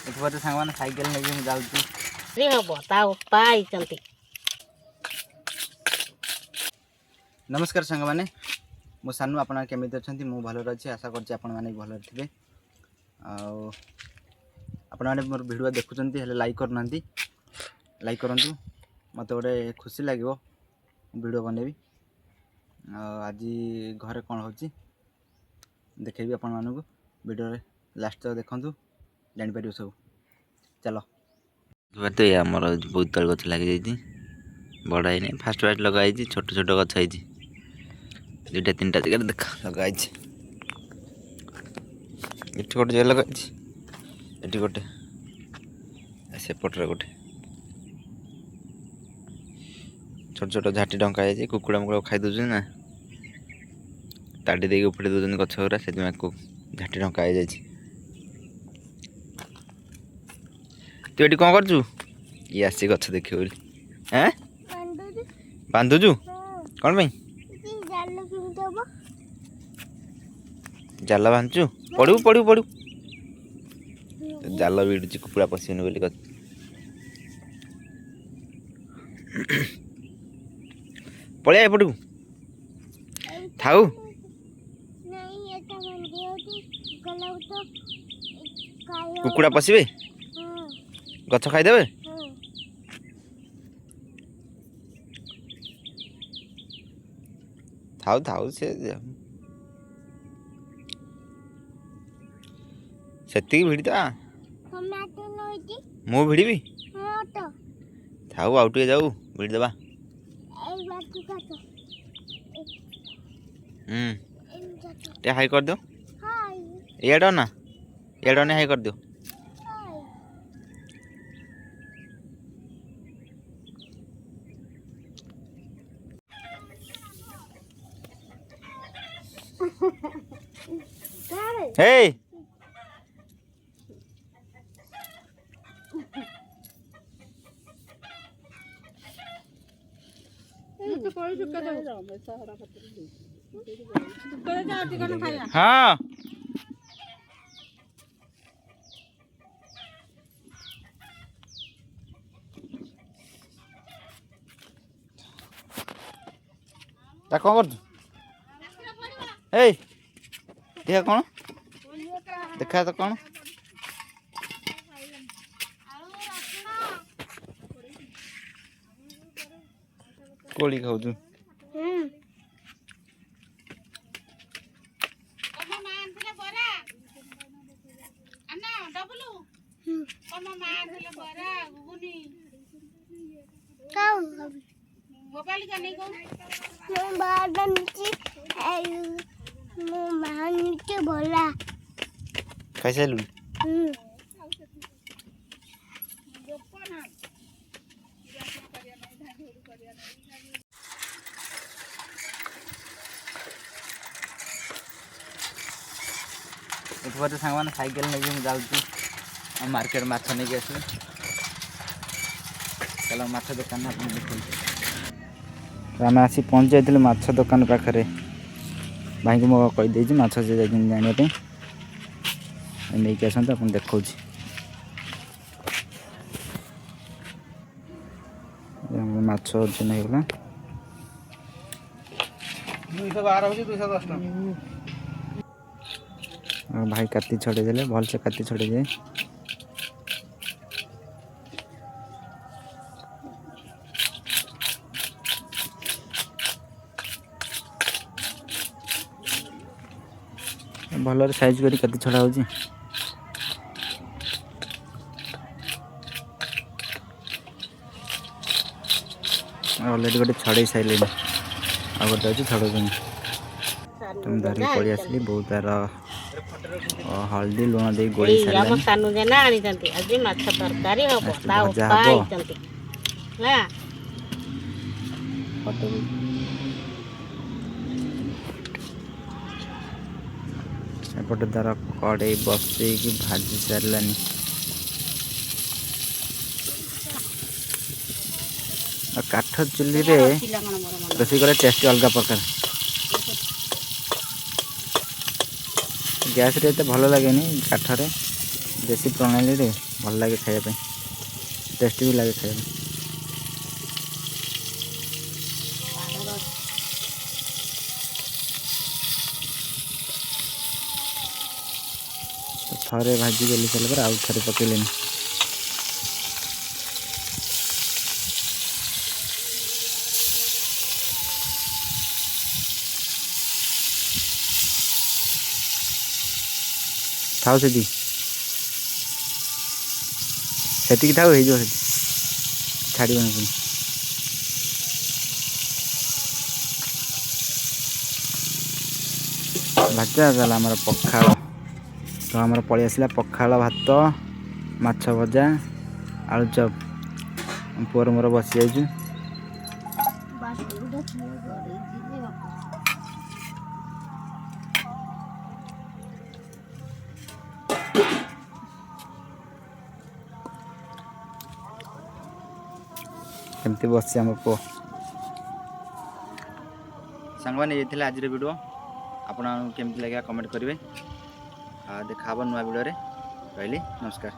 ଏପଟେ ସାଙ୍ଗମାନେ ସାଇକେଲ ନେଇକି ମୁଁ ଯାଉଛି। ହବ ତା ବାପା ଆଇଛନ୍ତି। ନମସ୍କାର ସାଙ୍ଗମାନେ, ମୁଁ ସାନୁ। ଆପଣ କେମିତି ଅଛନ୍ତି? ମୁଁ ଭଲରେ ଅଛି, ଆଶା କରୁଛି ଆପଣମାନେ ବି ଭଲରେ ଥିବେ। ଆଉ ଆପଣମାନେ ମୋର ଭିଡ଼ିଓ ଦେଖୁଛନ୍ତି ହେଲେ ଲାଇକ୍ କରୁନାହାନ୍ତି। ଲାଇକ୍ କରନ୍ତୁ, ମୋତେ ଗୋଟେ ଖୁସି ଲାଗିବ ଭିଡ଼ିଓ ବନେଇବି। ଆଉ ଆଜି ଘରେ କ'ଣ ହେଉଛି ଦେଖେଇବି ଆପଣମାନଙ୍କୁ। ଭିଡ଼ିଓରେ ଲାଷ୍ଟ ତକ ଦେଖନ୍ତୁ, ଜାଣିପାରିବେ ସବୁ। ଚାଲ। ତ ଆମର ବୋଇତାଳୁ ଗଛ ଲାଗିଯାଇଛି, ବଡ଼ ହେଇନି। ଫାଷ୍ଟ ଫାଷ୍ଟ ଲଗା ହେଇଛି, ଛୋଟ ଛୋଟ ଗଛ ହେଇଛି। ଦୁଇଟା ତିନିଟା ଜାଗାରେ ଦେଖା ଲଗା ହେଇଛି। ଏଠି ଗୋଟେ ଜାଗା ଲଗା ହେଇଛି, ଏଠି ଗୋଟେ, ସେପଟରେ ଗୋଟେ। ଛୋଟ ଛୋଟ ଝାଟି ଢଙ୍କା ହେଇଛି। କୁକୁଡ଼ା ମୁକୁଡ଼ା ଖାଇ ଦେଉଛନ୍ତି ନା, ତାଡ଼ି ଦେଇକି ଉପୁଡ଼ି ଦେଉଛନ୍ତି ଗଛ ଗୁଡ଼ା, ସେଥିପାଇଁ ଝାଟି ଢଙ୍କା ହେଇଯାଇଛି। ତୁ ଏଠି କ'ଣ କରୁଛୁ? ଇଏ ଆସି ଗଛ ଦେଖିବ ବୋଲି। ବାନ୍ଧୁଛୁ କ'ଣ ପାଇଁ? ଜାଲ ବାନ୍ଧୁଛୁ? ପଡ଼ିବୁ ପଡ଼ିବୁ ପଡ଼ିବୁ। ଜାଲ ଭିଡ଼ୁଛି କୁକୁଡ଼ା ପଶିବନି ବୋଲି। ପଳେଇଆ ଏପଟକୁ। ଥାଉ। କୁକୁଡ଼ା ପଶିବେ, ଗଛ ଖାଇଦେବେ। ଥାଉ ଥାଉ, ସେତିକି ଭିଡ଼ିଦବା। ମୁଁ ଭିଡ଼ିବି? ଥାଉ, ଆଉ ଟିକେ ଯାଉ, ଭିଡ଼ିଦେବା। ଟିକେ ହାଇ କରିଦିଅ। ଇଆଡ଼େ ନା, ଇଆଡ଼େ ନା, ହାଇ କରିଦିଅ। ହେଇ ହଁ, ତା କ'ଣ କରୁଛୁ? ଏଇ ଦେଖିଆ କ'ଣ ଦେଖା ତ କ'ଣ? କୋଳି ଖାଉଛୁ? ଖାଇସାରିଲୁ? ଏପଟେ ସାଙ୍ଗମାନେ ସାଇକେଲ ନେଇକି ମୁଁ ଯାଉଛି ମାର୍କେଟ ମାଛ ନେଇକି ଆସିବି। ଚାଲ ମାଛ ଦୋକାନରେ ଆପଣ ଦେଖନ୍ତୁ। ଆମେ ଆସି ପହଞ୍ଚି ଯାଇଥିଲୁ ମାଛ ଦୋକାନ ପାଖରେ। ଭାଇଙ୍କୁ ମୁଁ କହିଦେଇଛି ମାଛ ସେ ଯାଇଛନ୍ତି ଆଣିବା ପାଇଁ, ନେଇକି ଆସନ୍ତୁ, ଆପଣ ଦେଖାଉଛି। ମାଛ ଓଜନ ହେଇଗଲା 212 ହେଉଛି 210 ଟଙ୍କା। ଭାଇ କାତି ଛଡ଼େଇ ଦେଲେ, ଭଲସେ କାତି ଛଡ଼େଇ ଯାଏ। ଭଲରେ ସାଇଜ୍ କରି କାତି ଛଡ଼ା ହେଉଛି। ଅଲରେଡ଼ି ଗୋଟେ ଛଡ଼େଇ ସାରିଲେଣି, ଆଉ ଗୋଟେ ଅଛି ଛଡ଼ଉଛନ୍ତି। ମୁଁ ଧରିକି ପଳେଇ ଆସିଲି। ବୋଉ ତାର ହଳଦୀ ଲୁଣ ଦେଇ ଗୋଳେଇ ସାରିଲାଣି। ଆମ ସାନୁ ଜେନା ଆଣିଛନ୍ତି, ଆଜି ମାଛ ତରକାରୀ ହବ, ତା ଭଜା ବାପା ହବ। ଆଇଛନ୍ତି ହେଲା। ଏପଟେ ତାର କଡ଼େଇ ବସେଇକି ଭାଜି ସାରିଲାନି। ଆଉ କାଠ ଚୁଲିରେ ରୋଷେଇ କଲେ ଟେଷ୍ଟ ଅଲଗା ପ୍ରକାର। ଗ୍ୟାସ୍ରେ ଏତେ ଭଲ ଲାଗେନି, କାଠରେ देसी प्रणाली रे भल लगे खाया टेस्टी भी लगे खाया तो थरे भाजी गली सारा पर आउ थे पकड़े थाओ सेटिक थाओ हो छाड़ भात आमर पखाड़ तो आमर पलि आसला पखाड़ भात माछ भजा आलू चप पुअर मोर बसी जाइछु केमती बस आम पु सांग मैंने ये आज वीडियो आपन केमती लगे कमेंट करेंगे देखा नुआ वीडियो रे। रही नमस्कार।